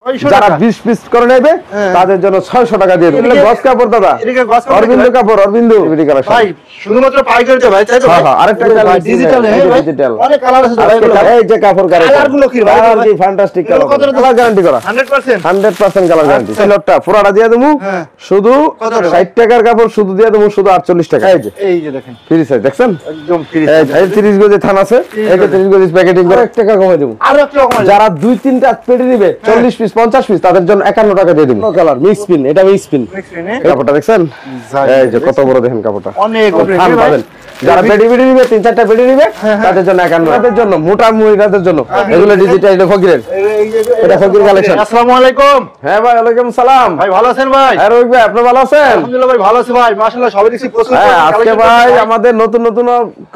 যারা 20 পিস করে নেবে তাদের জন্য 600 টাকা দিয়ে দেব। গস কাপড় দাদা, অরবিন্দ কাপড়, অরবিন্দ বিডি কালেকশন ভাই, শুধুমাত্র পাইকারিতে ভাই, তাই তো? হ্যাঁ, আরেকটা ডিজিটাল ডিজিটাল অনেক কালার আছে ভাই। এই যে কাপড় কালারগুলো কি ভাই, কি ফ্যান্টাস্টিক কালার, কালার গ্যারান্টি করা 100% কালার গ্যারান্টি। এই লটটা পুরোটা দিয়ে দেবো শুধু 60 টাকার কাপড়, শুধু দিয়ে দেবো শুধু 48 টাকা। এই যে দেখেন ফ্রি সাইজ, দেখছেন একদম ফ্রি সাইজ। এই 30 গজ থান আছে, এই যে 30 গজ প্যাকেটিং করে 1 টাকা কমাই দেব। আর একটু কমাই, যারা 2-3টা পেটি নেবে 40 পিস 50 পিস তাদের জন্য 51 টাকা দিয়ে দেব। কালার মিক্স পিন, এটা মিক্স পিন। কাপড়টা দেখছেন, এই যে কত বড় দেখেন কাপড়টা, অনেক থান পাবেন। যারা পেটি পেটি নিবে 3-4টা পেটি নিবে তাদের জন্য 51, তাদের জন্য মোটা মুড়িদের জন্য এগুলো ডিজিটাল, এটা ফকিরের, এটা ফকির কালেকশন। আসসালামু আলাইকুম। হ্যাঁ ভাই, ওয়ালাইকুম সালাম। ভাই ভালো আছেন ভাই? হ্যাঁ রোহিত ভাই, আপনি ভালো আছেন? আলহামদুলিল্লাহ ভাই, ভালো আছি ভাই, মাশাআল্লাহ সবাই দেখছি প্রচুর। আজকে ভাই আমাদের নতুন নতুন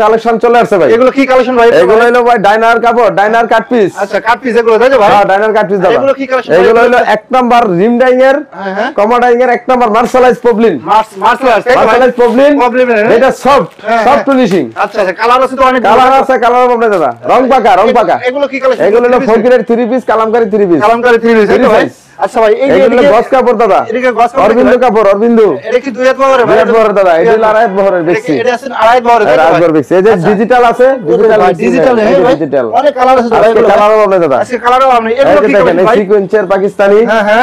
কালেকশন চলে আসছে ভাই। এগুলো কি কালেকশন ভাই? এগুলো হলো ভাই ডাইনার কাপড়, ডাইনার কাট পিস। আচ্ছা, কাট পিস এগুলো তাই তো ভাই? হ্যাঁ, ডাইনার কাট পিস দাদা। এগুলো কি কালেকশন? এগুলো হলো 1 নাম্বার রিম ডাইং এর, কমা ডাইং এর 1 নাম্বার মার্শালাইজ পবলিন, মার্শালাইজ পবলিন। এটা সফট ফিনিশিং। আচ্ছা আচ্ছা, কালার আছে তো অনেক কালার আছে, কালার পাবেন দাদা, রং পাকা, রং পাকা। এগুলো কি কালেকশন? এগুলো হলো ফকিরের 3 piece, Kalamkari 3 piece, Kalamkari 3 piece ভাই। আচ্ছা ভাই, এই যে গস কাপড় দাদা, এটা গস কাপড়, অরবিন্দ কাপড়, অরবিন্দ। এটা কি 2 হাত বহরের ভাই? 2 হাত বহরের দাদা, এটা 2.5 হাত বহরের বেশি। এটা আছে 2.5 বহরের, 2.5 বহরের বেশি। এই যে ডিজিটাল আছে, ডিজিটাল ভাই, ডিজিটাল অনেক কালার আছে ভাই। এগুলো কালারও পাবেন দাদা, আজকে কালারও আপনি এগুলো কি দেখেন, এই সিকোয়েন্সের পাকিস্তানি,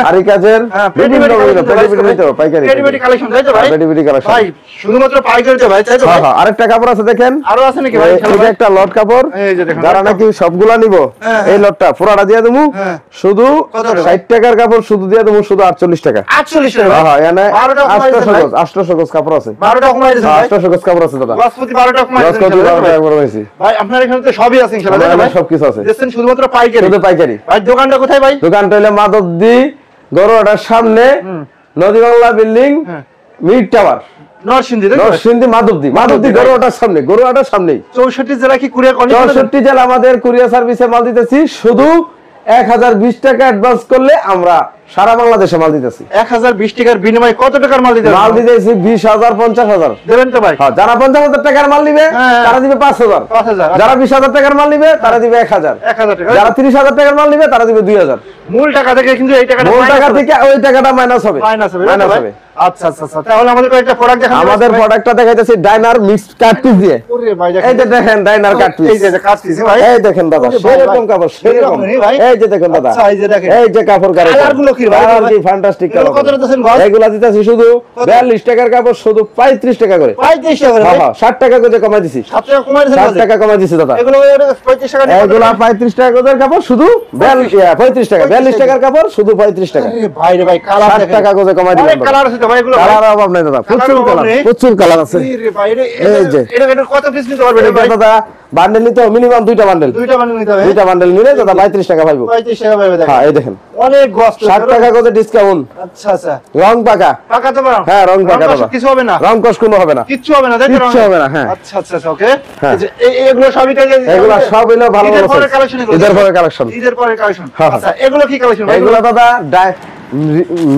আরি কাজের বিভিন্ন পেটি তো পাইকারি, পেটি কালেকশন তাই তো ভাই? পেটি কালেকশন ভাই, শুধুমাত্র পাইকারিতে ভাই, তাই তো ভাই? হ্যাঁ, আরেকটা কাপড় আছে দেখেন, আরো আছে নাকি ভাই? এটা একটা লট কাপড়, এই যে দেখেন, যারা নাকি সবগুলা নিব এই লটটা পুরোটা দিয়ে দেবো শুধু 60 টাকার কাপড়, শুধু দিয়ে দেবো শুধু 48 টাকা। 48 টাকা? হ্যাঁ, এখানে 800 গজ কাপড় আছে, 12টা কমাই দিয়েছেন ভাই? 800 গজ কাপড় আছে দাদা, গজপতি 12টা কমাই দিয়েছেন। গজপতি 12টা একবার হইছে ভাই। আপনার এখানে তো সবই আছে ইনশাআল্লাহ ভাই? সবকিছু আছে, দেখছেন শুধুমাত্র পাইকারি, শুধু পাইকারি ভাই। দোকানটা কোথায় ভাই? দোকানটা হলো মাদবদি গরুয়াটার সামনে, নদী Bangla building, mid tower, Narsingdi Madhabdi, Madhabdi গরুয়াটার সামনে, গরুয়াটার সামনে। 64 জেলা কি কুরিয়ার কন্ডিশন? 64 জেলা আমাদের কুরিয়ার সার্ভিসে মাল দিতেছি। শুধু 1020 টাকা অ্যাডভান্স করলে আমরা সারা বাংলাদেশে মাল দিতেছি। 1020 টাকার বিনিময়ে কত টাকার মাল দিতেছি? মাল দিতেছি 20,000 50,000 দেবেন তো ভাই? হ্যাঁ, যারা 50,000 টাকার মাল নিবে তারা দিবে 5,000, যারা 20,000 টাকার মাল নিবে তারা দিবে 1,000, যারা 30,000 টাকার মাল নিবে তারা দিবে 2,000। মূল টাকা থেকে কিন্তু এই টাকাটা, মূল টাকা থেকে ওই টাকাটা মাইনাস হবে, মাইনাস হবে। আচ্ছা আচ্ছা আচ্ছা, তাহলে আমাদের একটা প্রোডাক্ট দেখান। আমাদের প্রোডাক্টটা দেখাইতেছি ডাইনার মিক্স কাট পিস দিয়ে। ওরে ভাই দেখেন, এই যে দেখেন ডাইনার কাট পিস, এই যে কাট পিস ভাই, এই দেখেন দাদা সেরকম কাপড়, সেরকম এই যে দেখেন দাদা, আচ্ছা এই যে দেখেন, এই যে কাপড় কালারগুলো কি ভাই, কি ফ্যান্টাস্টিক কালার। কত দিতেছেন ভাই? এগুলা দিতেছি শুধু 42 টাকার কাপড়, শুধু 35 টাকা করে। 35 টাকা করে? হ্যাঁ, 60 টাকা করে কমাই দিছি। 60 টাকা কমাই দিছেন? 60 টাকা কমাই দিছি দাদা। এগুলো 35 টাকা নিয়ে, এগুলা 35 টাকা করে কাপড়, শুধু 35 টাকা, 42 টাকার কাপড় শুধু 35 টাকা। আরে ভাই রে ভাই, কালার 60 টাকা করে কমাই দিলাম। অনেক কালার আছে তো ভাই, এগুলো কালার অভাব নাই দাদা, প্রচুর কালার, প্রচুর কালার আছে। আরে ভাই রে, এই যে এটা কত পিস নিতে পারবেন ভাই? দাদা বান্ডেল নিতে হবে মিনিমাম 2টা বান্ডেল, 2টা বান্ডেল নিতে হবে। 2টা বান্ডেল নিলে দাদা 35 টাকা পাইবো। 35 টাকা পাইবে দেখেন। হ্যাঁ, এই দেখেন অনেক গস, 60 টাকা করে ডিসকাউন্ট। আচ্ছা আচ্ছা, রং পাকা, পাকা তো বড়? হ্যাঁ, রং পাকা দাদা, কিছু হবে না, রং কস কোনো হবে না, কিছু হবে না, তাই তো? কিছু হবে না। হ্যাঁ, আচ্ছা আচ্ছা ওকে। এই যে এগুলো সবই কাজে, এগুলো সব হলো ভালো ভালো কালেকশন, ঈদের পরে কালেকশন, ঈদের পরে কালেকশন। আচ্ছা, এগুলো কি কালেকশন ভাই? এগুলো দাদা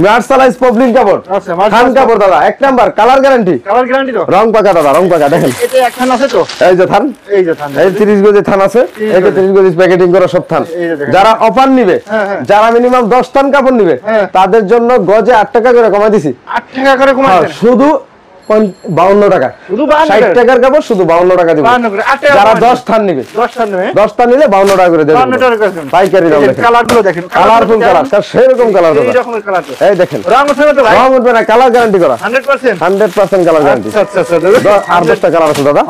মার্শালাইজ পবলিন কাপড়, আচ্ছা থান কাপড় দাদা, 1 number, colour guarantee, colour guarantee তো, রং পাকা দাদা, রং পাকা। দেখেন এটা এক থান আছে তো, এই যে থান, এই যে থান, এই 30 গজ থান আছে, এই যে 30 গজ প্যাকেটিং করা সব থান। যারা অফার নিবে, যারা মিনিমাম 10 থান কাপড় নিবে তাদের জন্য গজে 8 টাকা করে কমাই দিছি। 8 টাকা করে কমাই দেন? শুধু 52 টাকা, শুধু 60 টাকার কাপড় শুধু 52 টাকা দিব। যারা 10 থান নিবে, 10 থান নিলে 52 টাকা করে দেবেন, 52 টাকা করে পাইকারি দাম। দেখেন কালারগুলো দেখেন, কালারফুল কালার, স্যার সেরকম কালার দাদা, এই রকমের কালার। এই দেখেন রং উঠবে তো ভাই? রং উঠবে না, কালার গ্যারান্টি করা 100% কালার গ্যারান্টি। আচ্ছা আচ্ছা, আর 10টা কালার আছে দাদা।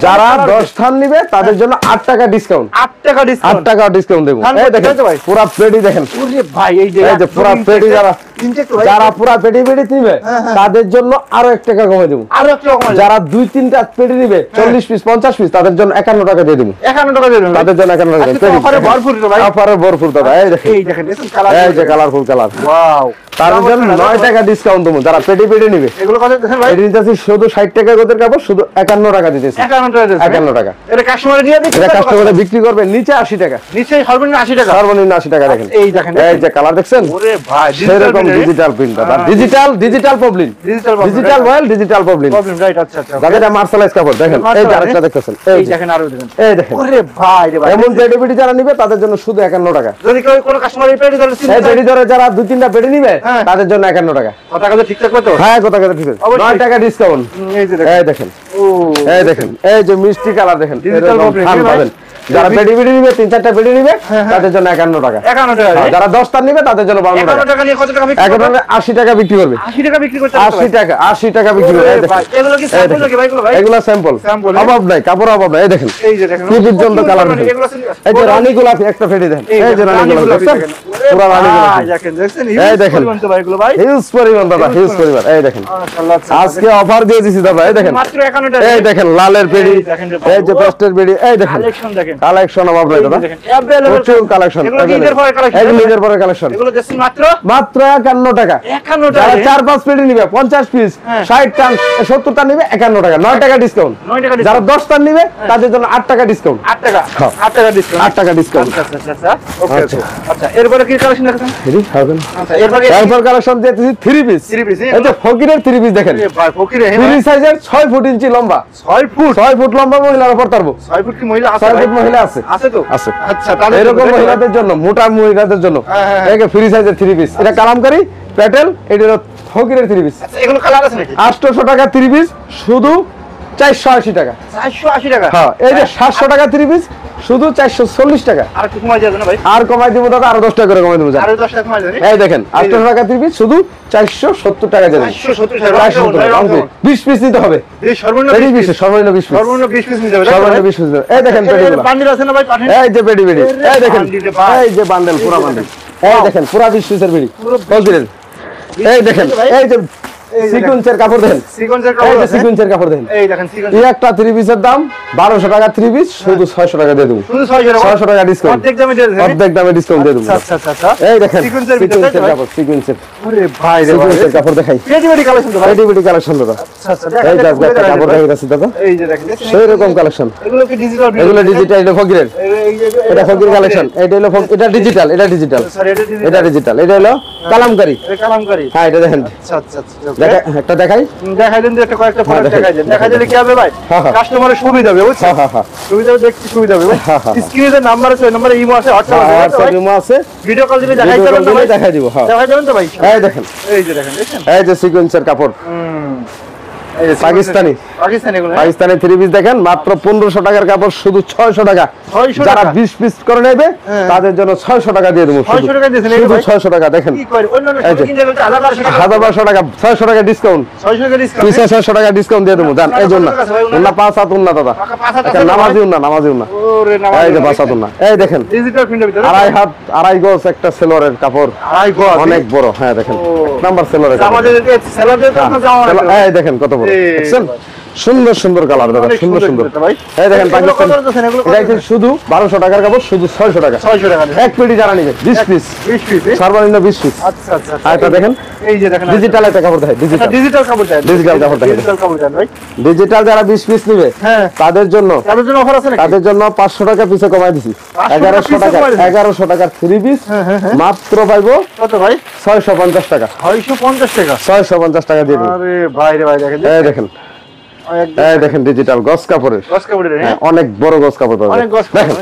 যারা 10 থান নিবে তাদের জন্য 8 টাকা ডিসকাউন্ট, 8 টাকা ডিসকাউন্ট, 8 টাকা ডিসকাউন্ট দেব। এই দেখেন পুরো পেডি দেখেন। ওরে ভাই, এই যে পুরো পেডি, যারা পুরো পেডি নিবে তাদের জন্য আরো 1 টাকা কমাই দেব, আরো 1 টাকা কমাই। যারা 2-3টা পেডি নিবে 40 পিস 50 পিস তাদের জন্য 51 টাকা দিয়ে দেব। 51 টাকা দিয়ে দেব তাদের জন্য, 51 টাকা। অফারে ভরপুর ভাই, অফারে ভরপুর দাদা। এই দেখেন, এই দেখেন কালার, এই যে কালারফুল কালার, ওয়াও। তার জন্য 9 টাকা ডিসকাউন্ট দেব যারা পেডি নিবে। এগুলো কত দিতেছেন ভাই? এটা দিতেছি শুধু 60 টাকা করে কাপড়, শুধু 51 টাকা দিতেছি। 51 টাকা দিতেছি, 51 টাকা। এটা কাস্টমারে দিয়ে দিচ্ছি, এটা কাস্টমারে বিক্রি করবে নিচে 80 টাকা, নিচে সর্বনিম্ন 80 টাকা, সর্বনিম্ন 80 টাকা। দেখেন এই দেখেন, এই যে কালার দেখছেন? ওরে ভাই, সেরকম ডিজিটাল প্রিন্ট দাদা, digital পবলিন, digital well, digital পবলিন right. আচ্ছা আচ্ছা দাদা, এটা মার্শালাইজ কাপড় দেখেন। এই যে আরেকটা দেখতেছেন, এই দেখেন, আরো দেখেন, এই দেখেন। ওরে ভাই রে ভাই, এমন পেডি যারা নিবে তাদের জন্য শুধু 51 টাকা। যদি কেউ কোনো কাস্টমার এই পেডি ধরে এই পেডি ধরে যারা 2-3টা পেডি নিবে তাদের জন্য 51 টাকা। কথা কথা ঠিকঠাক কত? হ্যাঁ, কথা ঠিক আছে। 9 টাকা ডিসকাউন্ট। এই দেখেন, এই দেখেন, এই যে মিষ্টি কালার দেখেন, ডিজিটাল পবলিন পাবেন। যারা পেডি নিবে 3-4টা পেডি নিবে তাদের জন্য 51 টাকা। 51 টাকা। যারা 10টা নিবে তাদের জন্য 52 টাকা। 51 টাকা নিয়ে কত টাকা বিক্রি করবে? 80 টাকা বিক্রি করবে। 80 টাকা বিক্রি করতে 80 টাকা বিক্রি করবে। এই দেখেন, এগুলো কি স্যাম্পল নাকি ভাই? এগুলো ভাই, এগুলো স্যাম্পল, অভাব নাই, কাপড় অভাব নাই। এই দেখেন, এই যে দেখেন, কি বিদ্যন্ত কালার দেখেন। এই যে রানী গোলাপি একটা পেডি দেখেন, এই যে রানী গোলাপি দেখেন, পুরো রানী গোলাপি দেখেন, দেখছেন? এই দেখেন ভাই এগুলো ভাই হিউজ পরিমাণ দাদা, হিউজ পরিমাণ। এই দেখেন, মাশাআল্লাহ। আজকে অফার দিয়ে দিছি দাদা। এই দেখেন, মাত্র 51 টাকা। এই দেখেন লালের পেডি, এই যে পেস্টের পেডি। এই দেখেন কালেকশন দেখেন, কালেকশন অভাব নাই দাদা, প্রচুর কালেকশন। এগুলো ঈদের পরে কালেকশন, এগুলো ঈদের পরে কালেকশন। এগুলো দিচ্ছেন মাত্র 51 টাকা। 51 যারা টাকা। 4-5 পেডি নিবে 50 পিস, 60 টান 70 টান নিবে 51 টাকা, 9 টাকা ডিসকাউন্ট। 9 টাকা। যারা 10 টান নিবে তাদের জন্য 8 টাকা ডিসকাউন্ট। 8 টাকা, 8 টাকা ডিসকাউন্ট, 8 টাকা ডিসকাউন্ট। আচ্ছা আচ্ছা আচ্ছা, ওকে ওকে। আচ্ছা, এরপরে কি কালেকশন দেখেন? আচ্ছা, এরপর কালেকশন দিতেছি 3 পিস। এই যে ফকিরের 3 পিস দেখেন, ভাই ফকিরে ফ্রি সাইজের 6 ফুট ইঞ্চি লম্বা, 6 ফুট 6 ফুট লম্বা মহিলার উপর পারবো। 6 ফুট কি মহিলা আছে? 6 ফুট মহিলা আছে, আছে তো? আছে। আচ্ছা, তাহলে এরকম মহিলাদের জন্য, মোটা মহিলাদের জন্য এই ফ্রি সাইজের 3 পিস। এটা কালামকারী প্যাটেল, এটা হলো ফকিরের 3 পিস। আচ্ছা, এগুলো কালার আছে নাকি? 800 টাকা 3 পিস, শুধু 480 টাকা। 480 টাকা। হ্যাঁ, এই যে 700 টাকা 3 পিস, শুধু 440 টাকা। আর একটু কমাই যাবে না ভাই? আর কমাই দিব দাদা, আরো 10 টাকা করে কমাই দিব। আরো 10 টাকা কমাই যাবে। এই দেখেন 800 টাকা 3 পিস, শুধু 470 টাকা দেবেন। 470 টাকা। 20 পিস নিতে হবে। এই সর্বনিম্ন 20 20 পিস, সর্বনিম্ন 20 পিস, সর্বনিম্ন 20 পিস নিতে হবে। সর্বনিম্ন 20 পিস। এই দেখেন পেডিগুলো, বান্ডিল আছে না ভাই? পাঠান। এই যে পেডি, এই দেখেন, এই যে বান্ডেল, পুরো বান্ডেল। এই দেখেন পুরো 20 পিসের পেডি ফকিরের। এই দেখেন, এই যে সিকোয়েন্সের কাপড় দেখেন, সিকোয়েন্সের এই কাপড় যে আছে। সিকোয়েন্সের কাপড় দেখেন। এই দেখেন সিকোয়েন্স। এই একটা 3 পিসের দাম 1200 টাকা 3 পিস, শুধু 600 টাকা দিয়ে দেব। শুধু 600 টাকা। 600 টাকা ডিসকাউন্ট, অর্ধেক দামে দিয়ে দেন। অর্ধেক দামে ডিসকাউন্ট দিয়ে দেব। আচ্ছা আচ্ছা আচ্ছা। এই দেখেন সিকোয়েন্সের ভিতরে সিকোয়েন্সের ভাই? কাপড়, সিকোয়েন্সের। আরে ভাই রে ভাই, সিকোয়েন্সের কাপড় দেখাই, রেডিমেড কালেকশন তো ভাই। রেডিমেড কালেকশন দাদা। আচ্ছা আচ্ছা, এই যে আজকে একটা কাপড় দেখাইতাছি দাদা, এই যে দেখেন, সেই রকম কালেকশন। এগুলো কি ডিজিটাল? এগুলো ডিজিটাল, এটা ফকিরের, এটা ফকির কালেকশন। এটা হলো এটা ডিজিটাল, এটা ডিজিটাল, সরি এটা ডিজিটাল। এটা ডিজিটাল, এটা হলো কালামকারী। এটা কালামকারী। হ্যাঁ, এটা দেখেন, আচ্ছা আচ্ছা আচ্ছা। দেখা একটা দেখাই। দেখাই দেন, একটা কয়েকটা ফটো দেখাই। দেখাই দেন। দেখাই দিলে কি হবে ভাই? হ্যাঁ, হ্যাঁ। কাস্টমারের সুবিধা হবে, বুঝছেন? হ্যাঁ হ্যাঁ হ্যাঁ, সুবিধা দেখতে সুবিধা হবে। হ্যাঁ, হ্যাঁ। স্ক্রিনে যে নাম্বার আছে, ওই নম্বরে ইমো আছে, হোয়াটসঅ্যাপ আছে, হোয়াটসঅ্যাপ ভাই? ইমো আছে, ভিডিও কল দিলে দেখাই ভিডিও দেবেন কল তো দিলে ভাই? দেখাই দিব। হ্যাঁ, দেখাই দেবেন তো ভাই? এই দেখেন, এই যে দেখেন, দেখেন। এই যে সিকোয়েন্সের কাপড়, এই যে পাকিস্তানি, পাকিস্তানি এগুলো। পাকিস্তানি 3 পিস দেখেন, মাত্র 1500 টাকার কাপড়, শুধু 600 টাকা। 600 যারা টাকা। 20 পিস করে নেবে তাদের জন্য 600 টাকা দিয়ে দেবো। 600 টাকা দিয়েছেন এই শুধু ভাই? 600 টাকা দেখেন, কি করে অন্য এই যে। শপিং জায়গায় 1000 টাকা। 1200 টাকা, 600 টাকা ডিসকাউন্ট, 600 টাকা ডিসকাউন্ট। পিছে 600 টাকা ডিসকাউন্ট দিয়ে দেবো। জান এই জন্য উন্না 5 হাত উন্না দাদা, টাকা 5 হাজার একটা নামাজি উন্না, নামাজি উন্না। ওরে নামাজ। এই যে 5 হাত উন্না, এই দেখেন ডিজিটাল প্রিন্টের ভিতরে 2.5 হাত 2.5 গজ একটা সেলরের কাপড়, আই গো অনেক বড়। হ্যাঁ দেখেন, নাম্বার সেলরের কাপড়। আমাদের স্যালাডের তো জামা এই দেখেন কত বড়, দেখছেন? সুন্দর সুন্দর কালার দাদা, সুন্দর সুন্দর। এই দেখেন পাকিস্তানি, এটা শুধু 1200 টাকার কাপড়, শুধু 600 টাকা। 600 টাকা। এক পেটি যারা নিবে 20 পিস, 20 পিস। সর্বনিম্ন 20 পিস। আচ্ছা আচ্ছা। আর এটা দেখেন এই যে দেখেন ডিজিটাল একটা কাপড় দেখাই, ডিজিটাল, ডিজিটাল কাপড় দেন। ডিজিটাল কাপড় দেখাই। ডিজিটাল কাপড় দেন ভাই। ডিজিটাল যারা 20 পিস নিবে হ্যাঁ। তাদের জন্য অফার আছে নাকি? তাদের জন্য 500 টাকা পিছে কমাই দিছি। 1100 টাকা, 1100 টাকার 3 পিস মাত্র পাইবো কত ভাই? 650 টাকা। 650 টাকা। 650 টাকা দিয়ে দিন। আরে ভাই রে ভাই, দেখেন এই দেখেন, এই দেখেন ডিজিটাল গস কাপড়ের, গস কাপড়ের। হ্যাঁ, অনেক বড় গস কাপড় পাবেন। অনেক গস দেখেন,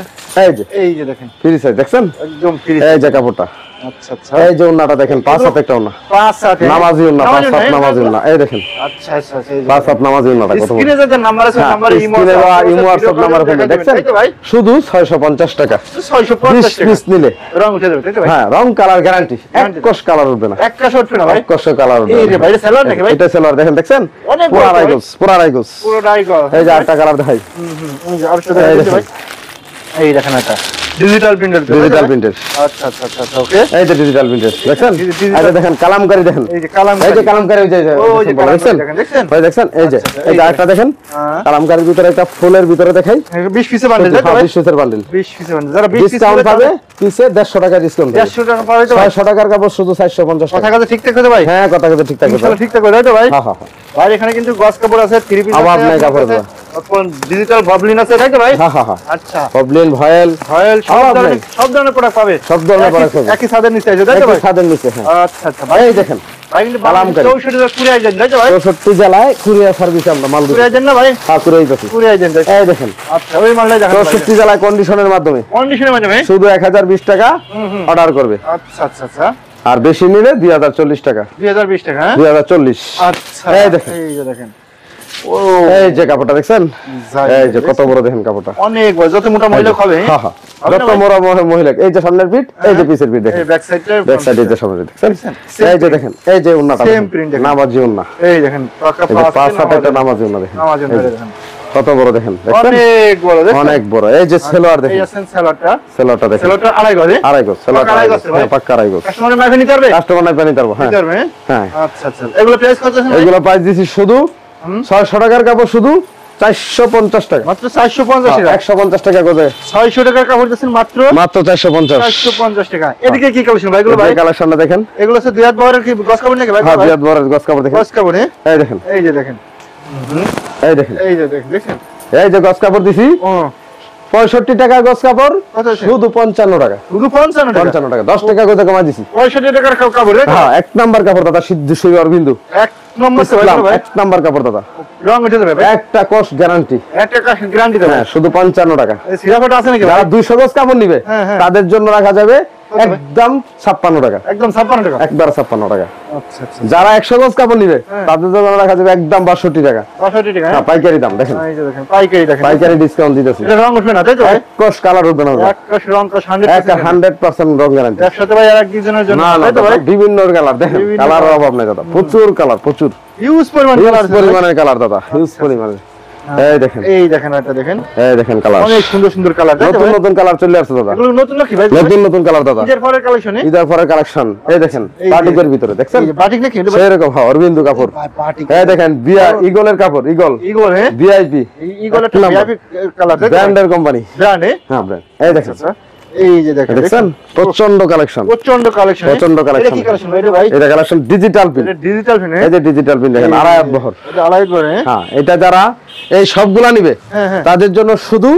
এই যে দেখেন ফ্রি সাইজ দেখছেন, একদম ফ্রি। এই যে কাপড়টা, আচ্ছা আচ্ছা। এই যে ওন্নাটা দেখেন, 5 হাত একটা ওন্না, 5 সাথে নামাজি ওন্না, 5 হাত নামাজি ওন্না। এই দেখেন আচ্ছা আচ্ছা আচ্ছা। 5 হাত নামাজি ওন্নাটা কত বড়। স্ক্রিনে যে নাম্বার আছে, নাম্বারে ইমো স্ক্রিনে বা আছে, ইমো হোয়াটসঅ্যাপ নাম্বার ওখানে দেখছেন, ভাই শুধু 650 টাকা। 650 20 টাকা। পিস নিলে রং উঠে যাবে, তাই তো ভাই? হ্যাঁ, রং কালার গ্যারান্টি, এক কষ কালার উঠবে না, এক কাশ উঠবে না ভাই। এক কষ কালার উঠবে এই না। রে ভাই, এটা সেলার নাকি ভাই? এটা সেলার দেখেন, দেখছেন অনেক বড় পুরা ভাই। রাইগস, পুরা রাইগস। পুরো ডাইগো। এই যে আরেকটা কালার দেখাই, আর শুধু এই দেখেন দেখেন। ভাই। এই দেখেন এটা ডিজিটাল প্রিন্টার। ডিজিটাল প্রিন্টের, আচ্ছা আচ্ছা আচ্ছা। ওকে। এই যে ডিজিটাল প্রিন্টের দেখছেন। ডিজিটাল। এই দেখেন কালামকারী দেখেন, এই যে কালাম। এই যে কালামকারী, ওই যে ওই যে কালামকারী দেখছেন, দেখেন, দেখছেন? ভাই দেখছেন, এই যে এই যে আরেকটা দেখেন, হ্যাঁ। কালামকারীর ভিতরে একটা ফুলের ভিতরে দেখাই, 20 পিসে বান্ডেল, তাই তো ভাই? 20 পিসের বান্ডেল, 20 পিসে বান্ডেল। যারা 20 পিস ডিসকাউন্ট পাবে পিছে 150 টাকা ডিসকাউন্ট, 150 টাকা পাবে তো ভাই? 600 টাকার কাপড় শুধু 450 কথা টাকা। কথা ঠিকঠাক আছে ভাই? হ্যাঁ, কথা কথা ঠিকঠাক আছে। ইনশাআল্লাহ ঠিকঠাক আছে, তাই তো ভাই? হ্যাঁ হ্যাঁ হ্যাঁ, ভাই এখানে কিন্তু গস কাপড় আছে, 3 পিস আছে। অভাব নাই কাপড়ের। ডিজিটাল বাবলিন আছে তাই তো ভাই? হ্যাঁ হ্যাঁ হ্যাঁ, আচ্ছা, বাবলিন ভয়েল ভয়েল সব ধরনের প্রোডাক্ট পাবে, সব ধরনের প্রোডাক্ট পাবে একই ছাদের নিচে আছে তাই তো একই ভাই? ছাদের নিচে। হ্যাঁ আচ্ছা আচ্ছা ভাই, এই দেখেন ভাই কিন্তু কালামকারী। 64 জেলা কুরিয়ার এজেন্ট তাই তো ভাই? 64 জেলায় কুরিয়ার সার্ভিসে আমরা মাল দিই। কুরিয়ার এজেন্ট না ভাই? হ্যাঁ কুরিয়ার দিচ্ছি। Courier agent. এই দেখেন আচ্ছা, ওই মালটাই দেখান ভাই। 64 জেলায় কন্ডিশনের মাধ্যমে কন্ডিশনের মাধ্যমে? শুধু 1020 টাকা অর্ডার করবে, আচ্ছা আচ্ছা আচ্ছা, আর বেশি নিলে 2040 টাকা। 2020 টাকা? হ্যাঁ 2040। আচ্ছা, এই দেখেন, এই যে দেখেন, ও এই যে কাপড়টা দেখছেন, এই যে কত বড় দেখেন কাপড়টা। অনেক বড়, যত মোটা মহিলা হবে। হ্যাঁ হ্যাঁ, যত বড় মহিলা। এই যে সামনের পিঠ, এই যে পিছের পিঠ দেখেন, এই ব্যাক সাইডে, ব্যাক সাইডে যে সামনের দেখছেন। এই যে দেখেন, এই যে ওন্নাটা সেম প্রিন্ট দেখেন, নামাজি ওন্না। এই দেখেন পাকা এই যে পাঁচ হাতে একটা নামাজি ওন্না দেখেন, নামাজ দেখেন কত বড় দেখেন, দেখছেন অনেক বড়, দেখেন অনেক বড়। এই যে সেলোয়ার এই দেখেন, আছেন সেলরটা, সেলোয়ারটা দেখেন, সেলরটা আড়াই গজে, আড়াই গজ সেলোয়ারটা, আড়াই গজ, ভাই? পাক্কা আড়াই গজ। কাস্টমারের মাইফে নিতে পারবে? কাস্টমার নাই পানি তারবো। হ্যাঁ নিতে পারবে? হ্যাঁ, আচ্ছা আচ্ছা, এগুলো প্রাইস কত আছে? এগুলো প্রাইস দিছি শুধু 600 টাকার কাপড়, শুধু 450 টাকা, মাত্র 450 টাকা। 150 টাকা গজে 600 টাকার কাপড় দিচ্ছেন মাত্র মাত্র 450। 450 টাকা। এদিকে কি কালেকশন ভাই এগুলো ভাই? কালেকশনটা দেখেন, এগুলো হচ্ছে দুই হাত বহরের কি গস কাপড় নাকি ভাই? হ্যাঁ বিরাট বড় গজ কাপড় দেখেন, গস কাপড়, হ্যাঁ? এই দেখেন, এই যে দেখেন, এই দেখেন, এই যে দেখেন, দেখেন, এই যে গজ কাপড় দিছি ও 65 টাকা গজ কাপড়, কত আছে? শুধু 55 টাকা। শুধু 55 টাকা? 55 টাকা, 10 টাকা গজে কমাই দিছি। 65 টাকার কাপড়, হ্যাঁ? হ্যাঁ, এক নাম্বার কাপড় দাদা, সিদ্ধ সুই অরবিন্দু এক নম্বর তো ভাই, ইসলাম, ভাই এক নাম্বার কাপড় দাদা, রং উঠে যাবে ভাই, একটা কস্ট গ্যারান্টি। একটা কাশ গ্যারান্টি দেবে। হ্যাঁ, শুধু 55 টাকা। এই সিরাফটা আছে নাকি ভাই? যারা 200 গজ কাপড় নিবে হ্যাঁ, হ্যাঁ। তাদের জন্য রাখা যাবে একদম 56 টাকা, একদম 56 টাকা। একবার 56 টাকা। আচ্ছা আচ্ছা, যারা 100 গজ কাপড় নিবে তাদের জন্য রাখা যাবে একদম 62 টাকা। 65 টাকা, হ্যাঁ, হ্যাঁ? পাইকারি দাম দেখেন, এই যে দেখেন পাইকারি দেখেন, পাইকারি ডিসকাউন্ট দিতেছি। এটা রং উঠবে না তাই তো ভাই? এক কস কালার উঠবে না, এক কাশ রং কাশ 100% 100% রং গ্যারান্টি। একসাথে ভাই আর এক দুজনের জন্য না না তাই তো ভাই? বিভিন্ন কালার দেখেন, বিভিন্ন কালার colour। অভাব নাই দাদা, প্রচুর কালার, প্রচুর হিউজ পরিমাণ হিউজ কালার আছে ভাই। পরিমাণের কালার দাদা, হিউজ পরিমাণের। এই দেখেন, এই দেখেন, এটা দেখেন, এই দেখেন কালার, অনেক সুন্দর সুন্দর কালার তাই তো নতুন ভাই? নতুন কালার চলে আসছে দাদা, এগুলো নতুন নাকি ভাই? নতুন নতুন কালার দাদা, ঈদের পরের কালেকশনে? ঈদের পরের কালেকশন। এই দেখেন এই যে- বাটিকের ভিতরে দেখছেন, এই যে বাটিক নাকি এটা ভাই? সেরকম হ্যাঁ, অরবিন্দু কাপড়। বাটিক, এই দেখেন ইগলের কাপড়, ইগল ইগল, হ্যাঁ? ভিআইপি ইগল একটা নাম্বার। ভিআইপি কালার তাই তো ভাই? ব্র্যান্ডের কোম্পানি। ব্র্যান্ড, হ্যাঁ ব্র্যান্ড। এই দেখেন, আচ্ছা, এই যে দেখেন, দেখছেন প্রচন্ড কালেকশন, প্রচন্ড কালেকশন, প্রচন্ড এটা কালেকশন। কি কালেকশন ভাই এটা ভাই? এটা কালেকশন ডিজিটাল প্রিন্ট, এটা ডিজিটাল ফিনে, এই যে ডিজিটাল প্রিন্ট দেখেন, আড়াই বহর। এটা আলাইট করে, হ্যাঁ? হ্যাঁ, এটা যারা এই সবগুলা নিবে হ্যাঁ, হ্যাঁ। তাদের জন্য শুধু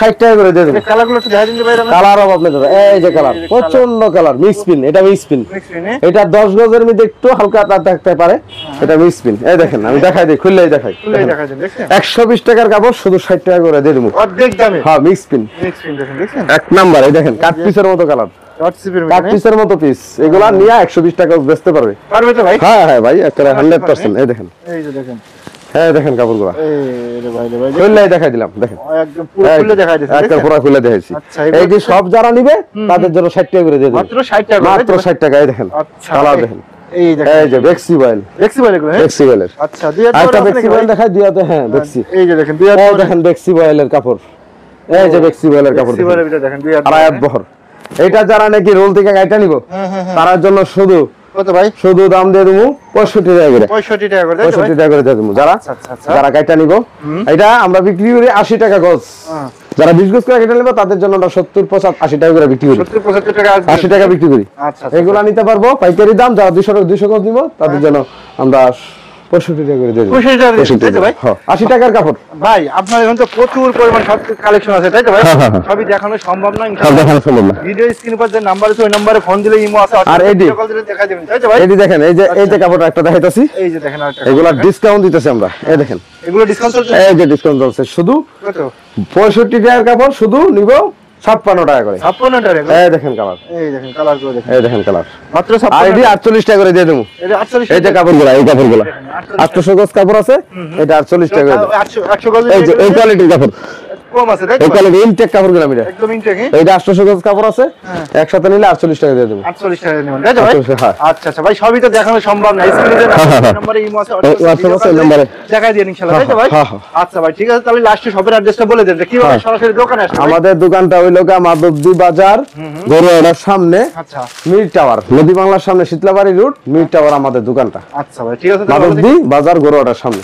60 টাকা করে দিয়ে দেবো। এটা কালারগুলো একটু দেখা দিন যে ভাই আমরা কালার অভাব নেই দাদা, এই যে কালার, প্রচন্ড কালার, মিক্স পিন, এটা মিক্স পিন। নেক্সট ফিনে, এটা 10 গজের মধ্যে একটু হালকা তার থাকতে পারে, এটা মিক্স পিন। এই দেখেন আমি দেখাই দিই, খুললেই দেখাই। খুলেই দেখা যায়, দেখছেন? 120 টাকার কাপড় শুধু 60 টাকা করে দিয়ে দেবো। অর্ধেক দামে হ্যাঁ মিক্স পিন, নেক্সট ফিন দেখেন, দেখছেন? এক নাম্বার। এই দেখেন কাট পিসের মতো কালার, ডট সিপির কাট মধ্যে, পিসের মতো পিস, এগুলা নিয়ে 120 টাকা বেচতে পারবে। পারবে তো ভাই? হ্যাঁ হ্যাঁ ভাই, একেবারে 100%। এই দেখেন, এই যে দেখেন, হ্যাঁ দেখেন কাপড়গুলা, এই রে ভাই রে ভাই, খুললেই দেখাই দিলাম দেখেন, একদম পুরো খুলে দেখা দিচ্ছে, একটা পুরো খুলে দেখাইছি। আচ্ছা, এগুলো এই যে সব যারা নিবে তাদের জন্য 60 টাকা করে দিয়ে দেবো, মাত্র 60 টাকা, মাত্র 60 টাকা। এই দেখেন আচ্ছা, কালার দেখেন, এই দেখেন, এই যে বেক্সি বয়েল, ফ্লেক্সিবল এগুলো, হ্যাঁ? বেক্সি বয়েলের আচ্ছা, দুই হাত আরেকটা বড় আছে বেক্সি নাকি বয়েল ভাই? দেখাই দিয়াতে। হ্যাঁ বেক্সি, এই যে দেখেন, দুই হাত এই বড়, দেখেন বেক্সি বয়েলের কাপড়, এই যে বেক্সি বয়েলের কাপড় ফ্লেক্সিবল দেখেন, এটা দেখেন, দুই হাত আড়াই বড়, হাত বহর। এটা যারা নাকি রোল থেকে গাইটা নিব হ্যাঁ, হ্যাঁ, হ্যাঁ। তার জন্য শুধু কত ভাই? শুধু দাম দিয়ে দেবো 65 টাকা করে, 65 টাকা করে, তাই তো ভাই? 65 টাকা করে দিয়ে দেবো। যারা আচ্ছা, আচ্ছা, যারা গাইটা নিব, এটা আমরা বিক্রি করি 80 টাকা গজ। হ্যাঁ। যারা 20 গজ করে গাইটা নিব তাদের জন্য আমরা 70 80 টাকা করে বিক্রি করি, 70-75 টাকা আসবে। 80 টাকা বিক্রি করি। আচ্ছা, আচ্ছা, এগুলা নিতে পারবো পাইকারি দাম, যারা 200 গজ নিব তাদের জন্য আমরা 65 টাকা করে দিয়ে দেবো। 65 টাকা, 65 তাই তো ভাই? হ্যাঁ, 80 টাকার কাপড়। ভাই আপনার এখন তো প্রচুর পরিমাণ সব কালেকশন আছে তাই তো ভাই? হ্যাঁ, হ্যাঁ, হ্যাঁ। সবই দেখানো সম্ভব না, সব ইনশাআল্লাহ। দেখানো সম্ভব না। ভিডিও স্ক্রিন উপর যে নাম্বার আছে ওই নম্বরে ফোন দিলে ইমো আছে, আর এডি। ভিডিও কল দিলে দেখা দিবেন তাই তো ভাই? এই যে দেখেন, এই যে কাপড়টা একটা দেখাইতাছি, এই যে দেখেন আরেকটা, এগুলা ডিসকাউন্ট দিতেছি আমরা। এই দেখেন, এগুলো ডিসকাউন্ট চলছে এই যে ডিসকাউন্ট চলছে, শুধু কত? 65 টাকার কাপড় শুধু নিব 56 টাকা করে। 56 টাকা, এই দেখেন কালার, এই দেখেন কালার গুলো দেখেন, এই দেখেন কালার, মাত্র আর 56 এটি 48 টাকা করে দিয়ে দেবো। এটা 48 এই যে কাপড়গুলা, এই কাপড়গুলা 800 গজ কাপড় আছে, এটা 48 টাকা করে দেবো। 100 গজ এই যে এই কোয়ালিটির কাপড়, কম আছে তাই তো এই ভাই? কোয়ালিটি ইনটেক কাপড়গুলা মিলে, একদম ইনটেক, এইটা 800 গজ কাপড় আছে, একসাথে নিলে 48 টাকা দিয়ে দেবো। 48 টাকা নেবেন তাই তো ভাই? 48, হ্যাঁ। আচ্ছা আচ্ছা ভাই, সবই তো দেখানো সম্ভব না, স্ক্রিনে নম্বরে ইমো আছে, WhatsApp আছে, নম্বরে দেখাই দিন ইনশাআল্লাহ তাই তো ভাই? হ্যাঁ, হ্যাঁ। আচ্ছা ভাই, ঠিক আছে, তাহলে লাস্টে শপের অ্যাড্রেসটা বলে দেন যে কিভাবে হ্যাঁ। সরাসরি দোকানে আসবে ভাই? আমাদের দোকানটা হইলো মাধবদী বাজার, গরুয়াড়ার সামনে আচ্ছা মির টাওয়ার, নদী বাংলার সামনে শীতলাবাড়ি রোড, মির টাওয়ার আমাদের দোকানটা। আচ্ছা ভাই, ঠিক আছে তাহলে মাধবদী বাজার, গরুয়াড়ার সামনে।